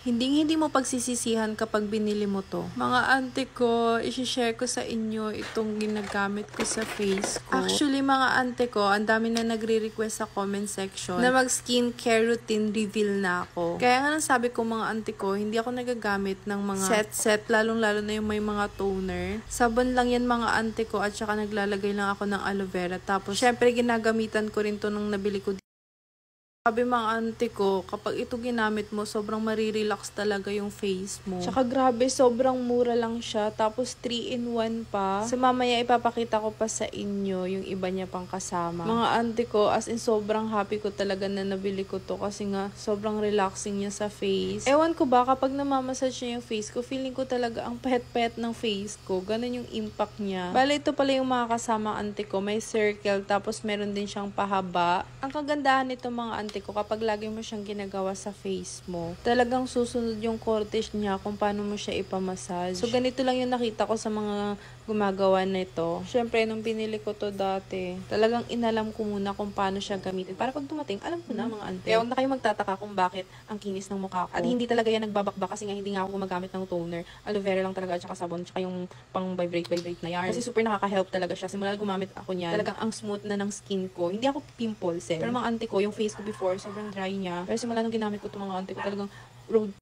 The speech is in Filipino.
Hindi mo pagsisisihan kapag binili mo to. Mga ante ko, isi-share ko sa inyo itong ginagamit ko sa face ko. Actually, mga ante ko, ang dami na nagre-request sa comment section na mag-skincare routine reveal na ako. Kaya nga sabi ko mga ante ko, hindi ako nagagamit ng mga set, lalong-lalo na yung may mga toner. Sabon lang yan mga ante ko at saka naglalagay lang ako ng aloe vera. Tapos, syempre ginagamitan ko rin to nung nabili ko. Sabi mga ante ko, kapag ito ginamit mo, sobrang marirelax talaga yung face mo. Tsaka grabe, sobrang mura lang siya. Tapos 3-in-1 pa. So mamaya ipapakita ko pa sa inyo yung iba niya pang kasama. Mga ante ko, as in sobrang happy ko talaga na nabili ko to. Kasi nga, sobrang relaxing niya sa face. Ewan ko ba, kapag namamassage niya yung face ko, feeling ko talaga ang pet-pet ng face ko. Ganun yung impact niya. Bale, ito pala yung mga kasama ante ko. May circle, tapos meron din siyang pahaba. Ang kagandahan nito mga ante ko, kapag lagi mo siyang ginagawa sa face mo, talagang susunod yung cortege niya kung paano mo siya ipamassage. So, ganito lang yung nakita ko sa mga gumagawa nito. Syempre, nung binili ko to dati, talagang inalam ko muna kung paano siya gamitin. Para pag dumating, alam ko na mga ante. Kaya huwag na kayo magtataka kung bakit ang kinis ng mukha ko. At hindi talaga yan nagbabakbak kasi nga hindi nga ako gumagamit ng toner. Aloe vera lang talaga at saka sabon. Tsaka yung pang vibrate na yarn. Kasi super nakaka-help talaga siya. Simula gumamit ako niyan, talagang ang smooth na ng skin ko. Hindi ako pimples eh. Pero mga ante ko, yung face ko before, sobrang dry niya. Pero simula nung ginamit ko itong mga ante ko, talagang road